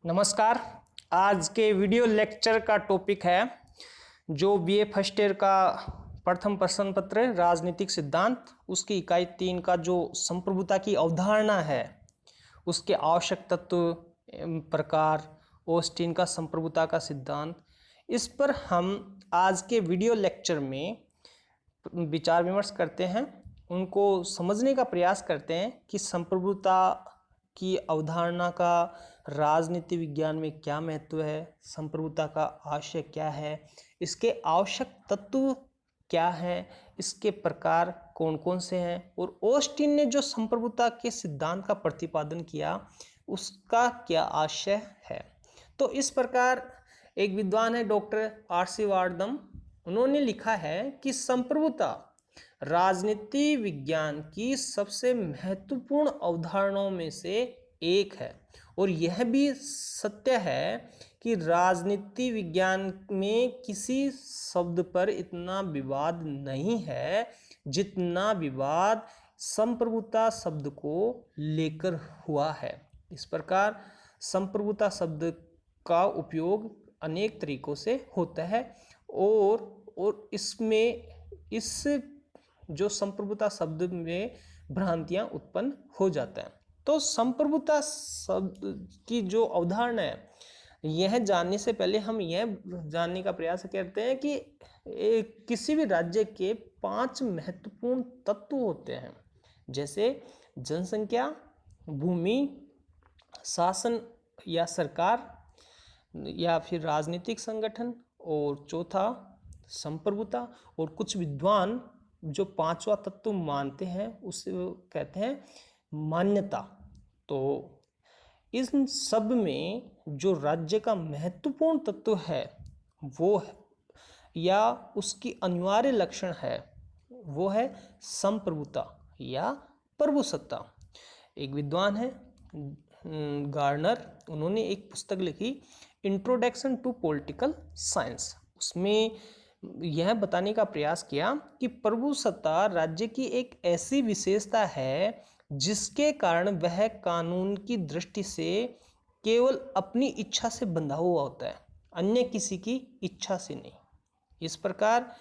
नमस्कार। आज के वीडियो लेक्चर का टॉपिक है जो बीए फर्स्ट ईयर का प्रथम प्रश्न पत्र राजनीतिक सिद्धांत, उसकी इकाई 3 का जो संप्रभुता की अवधारणा है, उसके आवश्यक तत्व, प्रकार, ऑस्टिन का संप्रभुता का सिद्धांत, इस पर हम आज के वीडियो लेक्चर में विचार विमर्श करते हैं। उनको समझने का प्रयास करते हैं कि संप्रभुता की अवधारणा का राजनीति विज्ञान में क्या महत्व है, संप्रभुता का आशय क्या है, इसके आवश्यक तत्व क्या हैं, इसके प्रकार कौन कौन से हैं, और ऑस्टिन ने जो संप्रभुता के सिद्धांत का प्रतिपादन किया उसका क्या आशय है। तो इस प्रकार एक विद्वान है डॉक्टर आर.सी. वार्दम, उन्होंने लिखा है कि संप्रभुता राजनीति विज्ञान की सबसे महत्वपूर्ण अवधारणाओं में से एक है, और यह भी सत्य है कि राजनीति विज्ञान में किसी शब्द पर इतना विवाद नहीं है जितना विवाद संप्रभुता शब्द को लेकर हुआ है। इस प्रकार संप्रभुता शब्द का उपयोग अनेक तरीकों से होता है और इसमें इस जो संप्रभुता शब्द में भ्रांतियां उत्पन्न हो जाता है। तो संप्रभुता शब्द की जो अवधारणा है, यह जानने से पहले हम यह जानने का प्रयास करते हैं कि किसी भी राज्य के 5 महत्वपूर्ण तत्व होते हैं, जैसे जनसंख्या, भूमि, शासन या सरकार, या फिर राजनीतिक संगठन, और चौथा संप्रभुता। और कुछ विद्वान जो 5वां तत्व मानते हैं उसे कहते हैं मान्यता। तो इन सब में जो राज्य का महत्वपूर्ण तत्व है वो है, या उसकी अनिवार्य लक्षण है, वो है संप्रभुता या प्रभुसत्ता। एक विद्वान है गार्नर, उन्होंने एक पुस्तक लिखी इंट्रोडक्शन टू पॉलिटिकल साइंस। उसमें यह बताने का प्रयास किया कि प्रभुसत्ता राज्य की एक ऐसी विशेषता है जिसके कारण वह कानून की दृष्टि से केवल अपनी इच्छा से बंधा हुआ होता है, अन्य किसी की इच्छा से नहीं। इस प्रकार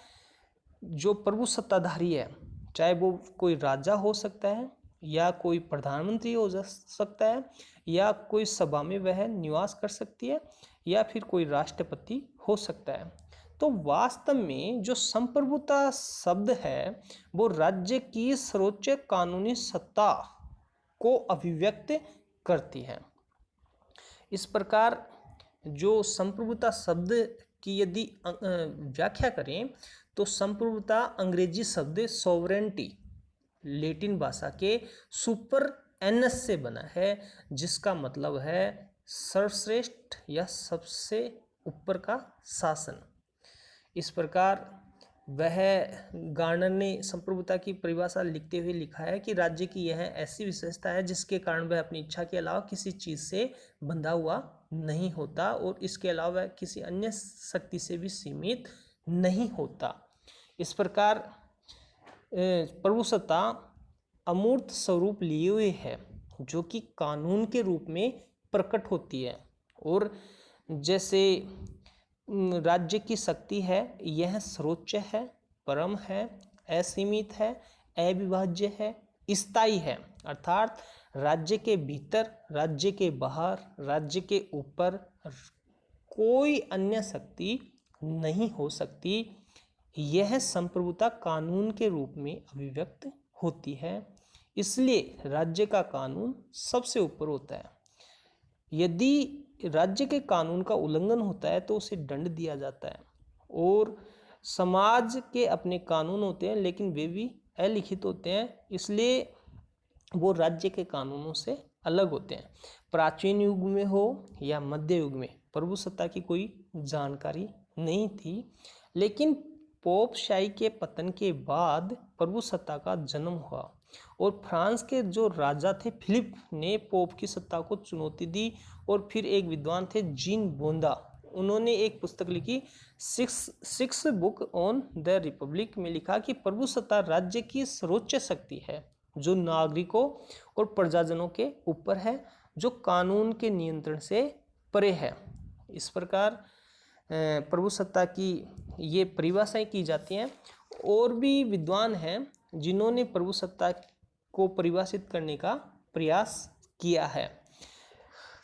जो प्रभुसत्ताधारी है, चाहे वो कोई राजा हो सकता है, या कोई प्रधानमंत्री हो सकता है, या कोई सभा में वह निवास कर सकती है, या फिर कोई राष्ट्रपति हो सकता है। तो वास्तव में जो संप्रभुता शब्द है वो राज्य की सर्वोच्च कानूनी सत्ता को अभिव्यक्त करती है। इस प्रकार जो संप्रभुता शब्द की यदि व्याख्या करें तो संप्रभुता अंग्रेजी शब्द सॉवरेनिटी, लैटिन भाषा के सुपर एनस से बना है, जिसका मतलब है सर्वश्रेष्ठ या सबसे ऊपर का शासन। इस प्रकार वह गार्नर ने संप्रभुता की परिभाषा लिखते हुए लिखा है कि राज्य की यह ऐसी विशेषता है जिसके कारण वह अपनी इच्छा के अलावा किसी चीज़ से बंधा हुआ नहीं होता, और इसके अलावा वह किसी अन्य शक्ति से भी सीमित नहीं होता। इस प्रकार प्रभुसत्ता अमूर्त स्वरूप लिए हुए है जो कि कानून के रूप में प्रकट होती है, और जैसे राज्य की शक्ति है यह सर्वोच्च है, परम है, असीमित है, अविभाज्य है, स्थायी है, अर्थात राज्य के भीतर, राज्य के बाहर, राज्य के ऊपर कोई अन्य शक्ति नहीं हो सकती। यह संप्रभुता कानून के रूप में अभिव्यक्त होती है, इसलिए राज्य का कानून सबसे ऊपर होता है। यदि राज्य के कानून का उल्लंघन होता है तो उसे दंड दिया जाता है, और समाज के अपने कानून होते हैं लेकिन वे भी अलिखित होते हैं, इसलिए वो राज्य के कानूनों से अलग होते हैं। प्राचीन युग में हो या मध्य युग में प्रभुसत्ता की कोई जानकारी नहीं थी, लेकिन पोपशाही के पतन के बाद प्रभुसत्ता का जन्म हुआ, और फ्रांस के जो राजा थे फिलिप ने पोप की सत्ता को चुनौती दी। और फिर एक विद्वान थे जीन बोंदा, उन्होंने एक पुस्तक लिखी six book on the Republic में लिखा कि प्रभुसत्ता राज्य की सर्वोच्च शक्ति है जो नागरिकों और प्रजाजनों के ऊपर है, जो कानून के नियंत्रण से परे है। इस प्रकार प्रभुसत्ता की ये परिभाषाएं की जाती हैं। और भी विद्वान हैं जिन्होंने प्रभुसत्ता को परिभाषित करने का प्रयास किया है।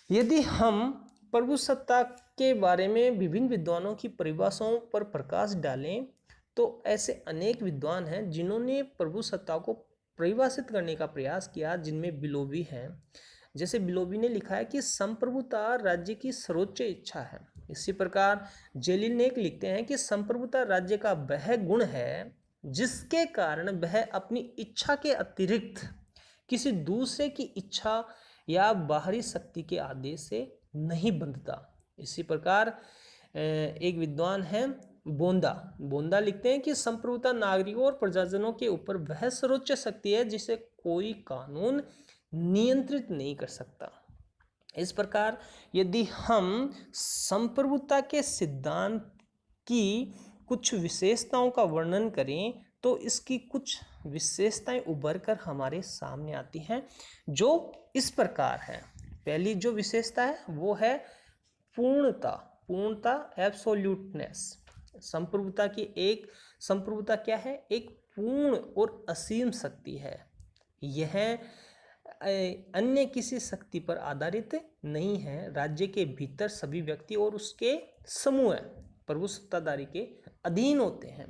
यदि हम प्रभुसत्ता के बारे में विभिन्न विद्वानों की परिभाषाओं पर प्रकाश डालें तो ऐसे अनेक विद्वान हैं जिन्होंने प्रभुसत्ता को परिभाषित करने का प्रयास किया, जिनमें बिलोबी हैं। जैसे बिलोबी ने लिखा है कि संप्रभुता राज्य की सर्वोच्च इच्छा है। इसी प्रकार जेलिनेक लिखते हैं कि संप्रभुता राज्य का वह गुण है जिसके कारण वह अपनी इच्छा के अतिरिक्त किसी दूसरे की इच्छा या बाहरी शक्ति के आदेश से नहीं बंधता। इसी प्रकार एक विद्वान है बोंदा लिखते हैं कि संप्रभुता नागरिकों और प्रजाजनों के ऊपर वह सर्वोच्च शक्ति है जिसे कोई कानून नियंत्रित नहीं कर सकता। इस प्रकार यदि हम संप्रभुता के सिद्धांत की कुछ विशेषताओं का वर्णन करें तो इसकी कुछ विशेषताएं उभर कर हमारे सामने आती हैं जो इस प्रकार है। पहली जो विशेषता है वो है पूर्णता, एब्सोल्यूटनेस। संप्रभुता क्या है? एक पूर्ण और असीम शक्ति है। यह अन्य किसी शक्ति पर आधारित नहीं है। राज्य के भीतर सभी व्यक्ति और उसके समूह प्रभु सत्ताधारी के अधीन होते हैं।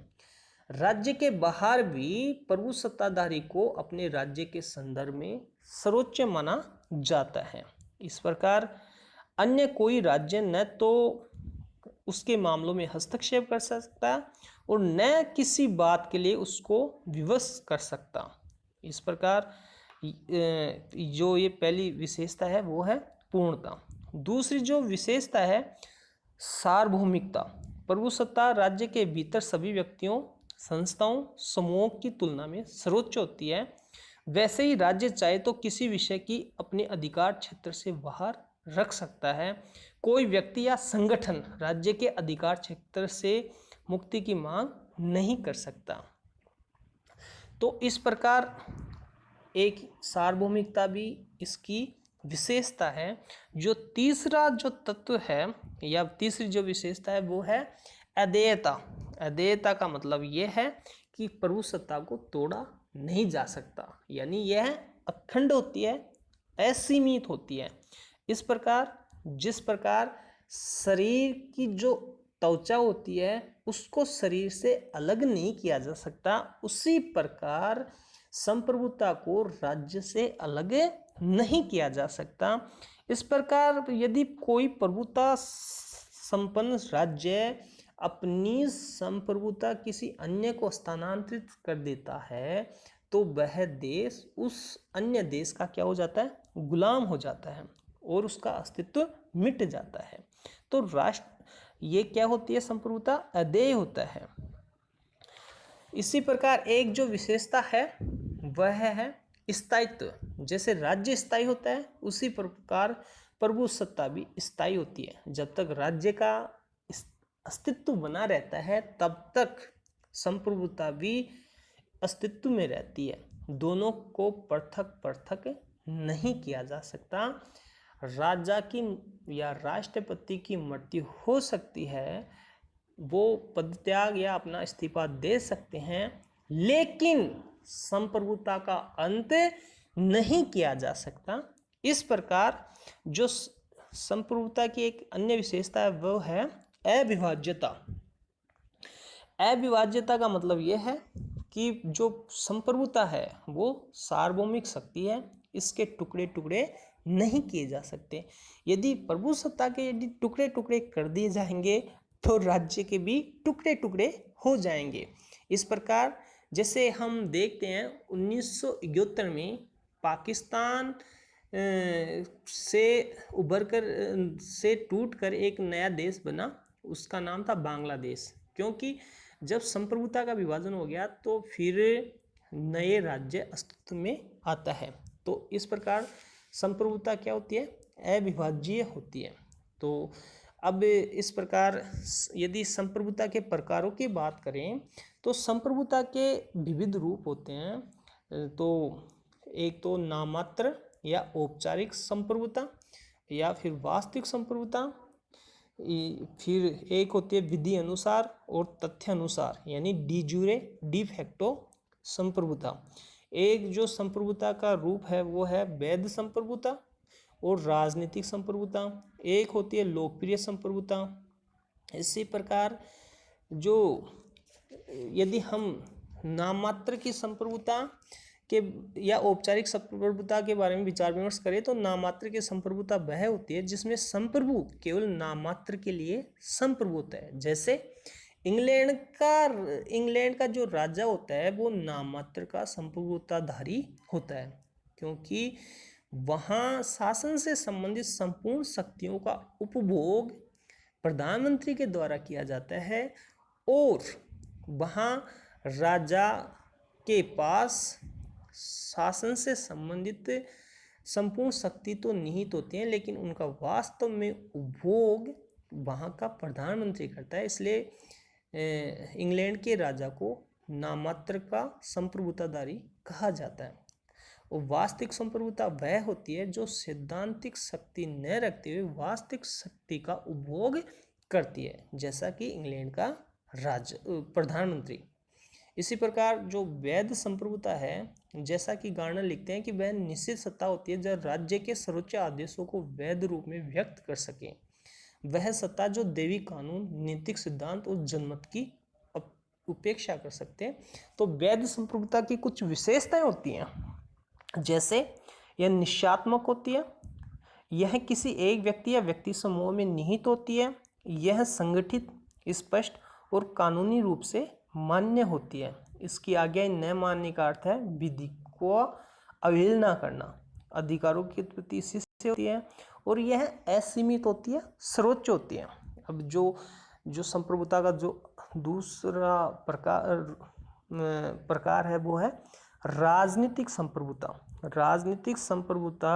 राज्य के बाहर भी प्रभु सत्ताधारी को अपने राज्य के संदर्भ में सर्वोच्च माना जाता है। इस प्रकार अन्य कोई राज्य न तो उसके मामलों में हस्तक्षेप कर सकता और न किसी बात के लिए उसको विवश कर सकता। इस प्रकार जो ये पहली विशेषता है वो है पूर्णता। दूसरी जो विशेषता है सार्वभौमिकता। प्रभुसत्ता राज्य के भीतर सभी व्यक्तियों, संस्थाओं, समूहों की तुलना में सर्वोच्च होती है। वैसे ही राज्य चाहे तो किसी विषय की अपने अधिकार क्षेत्र से बाहर रख सकता है। कोई व्यक्ति या संगठन राज्य के अधिकार क्षेत्र से मुक्ति की मांग नहीं कर सकता। तो इस प्रकार एक सार्वभौमिकता भी इसकी विशेषता है। जो तीसरा जो तत्व है या तीसरी जो विशेषता है वो है अदेयता। अदेयता का मतलब ये है कि प्रभुसत्ता को तोड़ा नहीं जा सकता, यानी यह अखंड होती है, असीमित होती है। इस प्रकार जिस प्रकार शरीर की जो त्वचा होती है उसको शरीर से अलग नहीं किया जा सकता, उसी प्रकार संप्रभुता को राज्य से अलग नहीं किया जा सकता। इस प्रकार यदि कोई प्रभुता संपन्न राज्य अपनी संप्रभुता किसी अन्य को स्थानांतरित कर देता है तो वह देश उस अन्य देश का क्या हो जाता है? गुलाम हो जाता है और उसका अस्तित्व मिट जाता है। तो राष्ट्र ये क्या होती है? संप्रभुता अदेय होता है। इसी प्रकार एक जो विशेषता है वह है स्थायित्व। जैसे राज्य स्थायी होता है उसी प्रकार प्रभुसत्ता भी स्थायी होती है। जब तक राज्य का अस्तित्व बना रहता है तब तक संप्रभुता भी अस्तित्व में रहती है। दोनों को पृथक पृथक नहीं किया जा सकता। राजा की या राष्ट्रपति की मृत्यु हो सकती है, वो पदत्याग या अपना इस्तीफा दे सकते हैं, लेकिन संप्रभुता का अंत नहीं किया जा सकता। इस प्रकार जो संप्रभुता की एक अन्य विशेषता है वो है अविभाज्यता। अविभाज्यता का मतलब ये है कि जो संप्रभुता है वो सार्वभौमिक शक्ति है, इसके टुकड़े टुकड़े नहीं किए जा सकते। यदि प्रभुसत्ता के यदि टुकड़े टुकड़े कर दिए जाएंगे तो राज्य के भी टुकड़े टुकड़े हो जाएंगे। इस प्रकार जैसे हम देखते हैं 1971 में पाकिस्तान से उभरकर से टूटकर एक नया देश बना, उसका नाम था बांग्लादेश। क्योंकि जब संप्रभुता का विभाजन हो गया तो फिर नए राज्य अस्तित्व में आता है। तो इस प्रकार संप्रभुता क्या होती है? अविभाज्य होती है। तो अब इस प्रकार यदि संप्रभुता के प्रकारों की बात करें तो संप्रभुता के विविध रूप होते हैं। तो एक तो नाममात्र या औपचारिक संप्रभुता, या फिर वास्तविक संप्रभुता। फिर एक होती है विधि अनुसार और तथ्य अनुसार, यानी डी जूरे डी फैक्टो संप्रभुता। एक जो संप्रभुता का रूप है वो है वैध संप्रभुता और राजनीतिक संप्रभुता। एक होती है लोकप्रिय संप्रभुता। इसी प्रकार जो यदि हम नाममात्र की संप्रभुता के या औपचारिक संप्रभुता के बारे में विचार विमर्श करें तो नाममात्र की संप्रभुता वह होती है जिसमें संप्रभु केवल नाममात्र के लिए संप्रभु होता है। जैसे इंग्लैंड का जो राजा होता है वो नाममात्र का संप्रभुताधारी होता है, क्योंकि वहाँ शासन से संबंधित संपूर्ण शक्तियों का उपभोग प्रधानमंत्री के द्वारा किया जाता है और वहाँ राजा के पास शासन से संबंधित संपूर्ण शक्ति तो निहित होती है, लेकिन उनका वास्तव में उपभोग वहाँ का प्रधानमंत्री करता है। इसलिए इंग्लैंड के राजा को नाममात्र का संप्रभुताधारी कहा जाता है। और वास्तविक संप्रभुता वह होती है जो सैद्धांतिक शक्ति न रखते हुए वास्तविक शक्ति का उपभोग करती है, जैसा कि इंग्लैंड का प्रधानमंत्री। इसी प्रकार जो वैध संप्रभुता है, जैसा कि गार्नर लिखते हैं कि वह निश्चित सत्ता होती है जब राज्य के सर्वोच्च आदेशों को वैध रूप में व्यक्त कर सके। वह सत्ता जो देवी कानून, नैतिक सिद्धांत और जनमत की उपेक्षा कर सकते हैं। तो वैध संप्रभुता की कुछ विशेषताएं होती हैं, जैसे यह निश्चयात्मक होती है, यह किसी एक व्यक्ति या व्यक्ति समूह में निहित होती है, यह संगठित, स्पष्ट और कानूनी रूप से मान्य होती है। इसकी आज्ञा न मानने का अर्थ है विधि को अवहेलना करना, अधिकारों के प्रति शिष्य होती है और यह असीमित होती है, सर्वोच्च होती है। अब जो संप्रभुता का जो दूसरा प्रकार है वो है राजनीतिक संप्रभुता। राजनीतिक संप्रभुता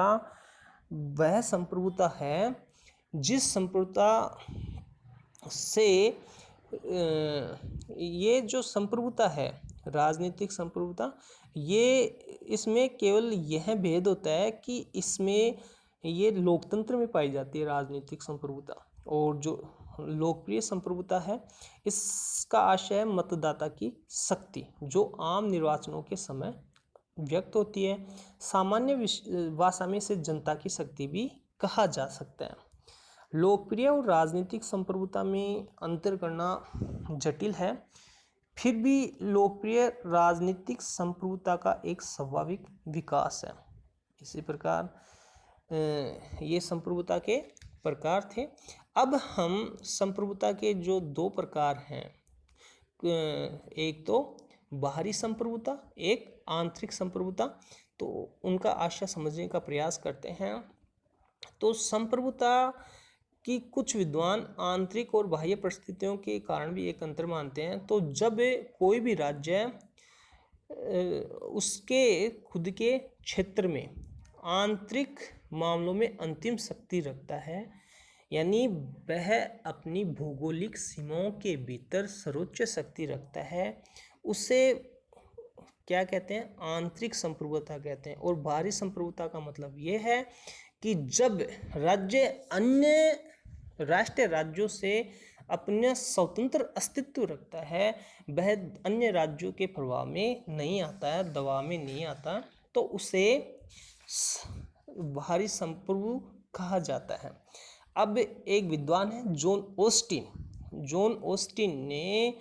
वह संप्रभुता है जिस संप्रभुता से ये जो संप्रभुता है राजनीतिक संप्रभुता, ये इसमें केवल यह भेद होता है कि इसमें ये लोकतंत्र में पाई जाती है राजनीतिक संप्रभुता, और जो लोकप्रिय संप्रभुता है इसका आशय है मतदाता की शक्ति जो आम निर्वाचनों के समय व्यक्त होती है। सामान्य भाषा में इसे जनता की शक्ति भी कहा जा सकता है। लोकप्रिय और राजनीतिक संप्रभुता में अंतर करना जटिल है, फिर भी लोकप्रिय राजनीतिक संप्रभुता का एक स्वाभाविक विकास है। इसी प्रकार ये संप्रभुता के प्रकार थे। अब हम संप्रभुता के जो दो प्रकार हैं, एक तो बाहरी संप्रभुता, एक आंतरिक संप्रभुता, तो उनका आशय समझने का प्रयास करते हैं। तो संप्रभुता कि कुछ विद्वान आंतरिक और बाह्य परिस्थितियों के कारण भी एक अंतर मानते हैं। तो जब कोई भी राज्य उसके खुद के क्षेत्र में आंतरिक मामलों में अंतिम शक्ति रखता है, यानी वह अपनी भौगोलिक सीमाओं के भीतर सर्वोच्च शक्ति रखता है, उसे क्या कहते हैं? आंतरिक संप्रभुता कहते हैं। और बाहरी संप्रभुता का मतलब ये है कि जब राज्य अन्य राष्ट्रीय राज्यों से अपना स्वतंत्र अस्तित्व रखता है, वह अन्य राज्यों के प्रभाव में नहीं आता है, दबाव में नहीं आता, तो उसे बाहरी संप्रभु कहा जाता है। अब एक विद्वान है जॉन ऑस्टिन ने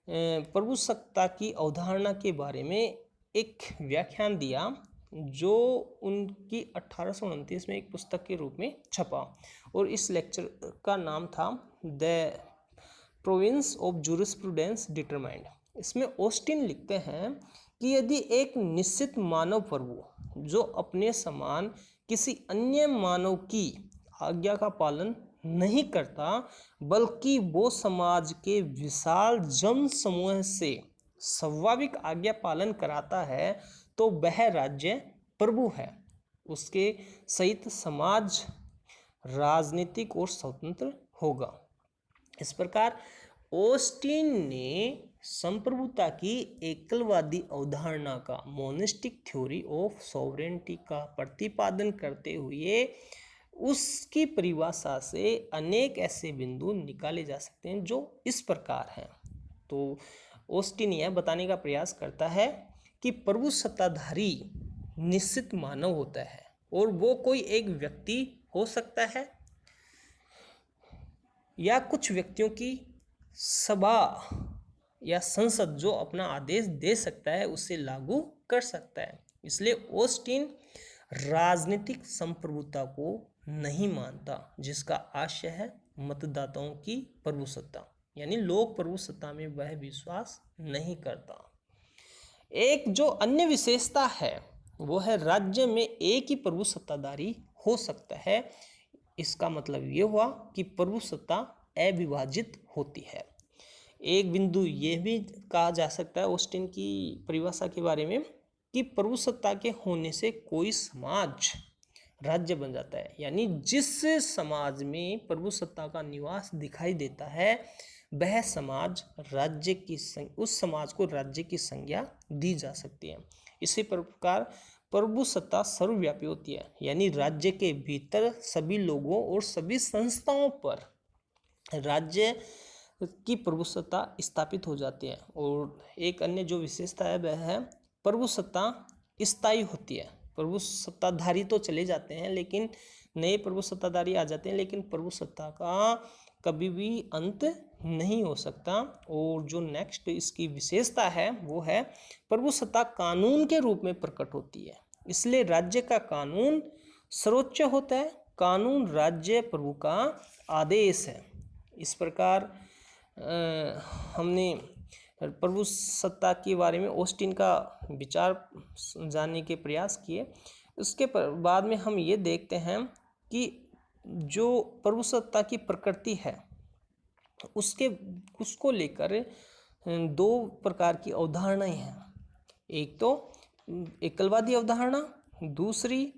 प्रभुसत्ता की अवधारणा के बारे में एक व्याख्यान दिया जो उनकी 1829 में एक पुस्तक के रूप में छपा, और इस लेक्चर का नाम था the province of jurisprudence determined. इसमें ऑस्टिन लिखते हैं कि यदि एक निश्चित मानव प्रभु जो अपने समान किसी अन्य मानव की आज्ञा का पालन नहीं करता, बल्कि वो समाज के विशाल जन समूह से स्वाभाविक आज्ञा पालन कराता है, तो वह राज्य प्रभु है। उसके सहित समाज राजनीतिक और स्वतंत्र होगा। इस प्रकार ऑस्टिन ने संप्रभुता की एकलवादी अवधारणा का, मोनिस्टिक थ्योरी ऑफ सॉवरेनिटी का प्रतिपादन करते हुए उसकी परिभाषा से अनेक ऐसे बिंदु निकाले जा सकते हैं जो इस प्रकार हैं। तो ऑस्टिन यह बताने का प्रयास करता है कि प्रभु सत्ताधारी निश्चित मानव होता है और वो कोई एक व्यक्ति हो सकता है या कुछ व्यक्तियों की सभा या संसद जो अपना आदेश दे सकता है उसे लागू कर सकता है। इसलिए ऑस्टिन राजनीतिक संप्रभुता को नहीं मानता, जिसका आशय है मतदाताओं की प्रभुसत्ता, यानी लोक प्रभुसत्ता में वह विश्वास नहीं करता। एक जो अन्य विशेषता है वो है राज्य में एक ही प्रभु सत्ताधारी हो सकता है। इसका मतलब ये हुआ कि प्रभु सत्ता अविभाजित होती है। एक बिंदु ये भी कहा जा सकता है ऑस्टिन की परिभाषा के बारे में कि प्रभु सत्ता के होने से कोई समाज राज्य बन जाता है, यानी जिस समाज में प्रभु सत्ता का निवास दिखाई देता है वह समाज राज्य की उस समाज को राज्य की संज्ञा दी जा सकती है। इसी प्रकार प्रभु सत्ता सर्वव्यापी होती है, यानी राज्य के भीतर सभी लोगों और सभी संस्थाओं पर राज्य की प्रभुसत्ता स्थापित हो जाती है। और एक अन्य जो विशेषता है वह है प्रभुसत्ता स्थायी होती है। प्रभु सत्ताधारी तो चले जाते हैं लेकिन नए प्रभु सत्ताधारी आ जाते हैं, लेकिन प्रभु सत्ता का कभी भी अंत नहीं हो सकता। और जो नेक्स्ट इसकी विशेषता है वो है प्रभु सत्ता कानून के रूप में प्रकट होती है, इसलिए राज्य का कानून सर्वोच्च होता है। कानून राज्य प्रभु का आदेश है। इस प्रकार हमने प्रभु सत्ता के बारे में ऑस्टिन का विचार जानने के प्रयास किए। उसके बाद में हम ये देखते हैं कि जो प्रभु सत्ता की प्रकृति है उसको लेकर दो प्रकार की अवधारणाएं हैं। एक तो एकलवादी अवधारणा, दूसरी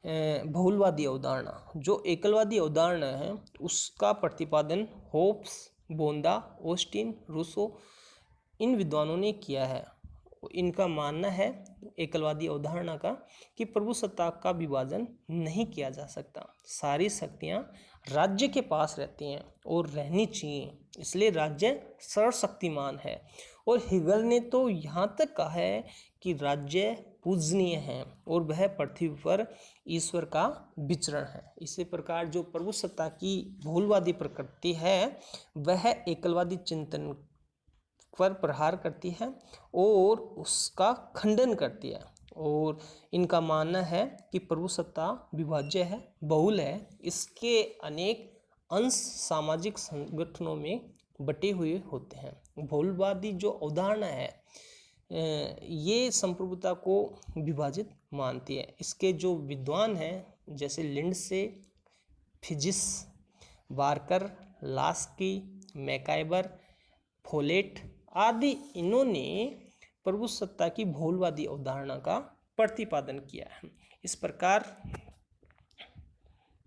बहुलवादी अवधारणा। जो एकलवादी अवधारणा है उसका प्रतिपादन होब्स, बोंदा, ऑस्टिन, रूसो इन विद्वानों ने किया है। इनका मानना है एकलवादी अवधारणा का कि प्रभु सत्ता का विभाजन नहीं किया जा सकता, सारी शक्तियां राज्य के पास रहती हैं और रहनी चाहिए, इसलिए राज्य सर्वशक्तिमान है। और हिगल ने तो यहाँ तक कहा है कि राज्य पूजनीय है और वह पृथ्वी पर ईश्वर का विचरण है। इसी प्रकार जो प्रभु सत्ता की बहुलवादी प्रकृति है वह एकलवादी चिंतन पर प्रहार करती है और उसका खंडन करती है। और इनका मानना है कि प्रभु सत्ता विभाज्य है, बहुल है, इसके अनेक अंश सामाजिक संगठनों में बटे हुए होते हैं। बहुलवादी जो अवधारणा है ये संप्रभुता को विभाजित मानती है। इसके जो विद्वान हैं जैसे लिंडसे, फिजिस, बार्कर, लास्की, मैकाइबर, फोलेट आदि इन्होंने प्रभु सत्ता की बहुलवादी अवधारणा का प्रतिपादन किया है। इस प्रकार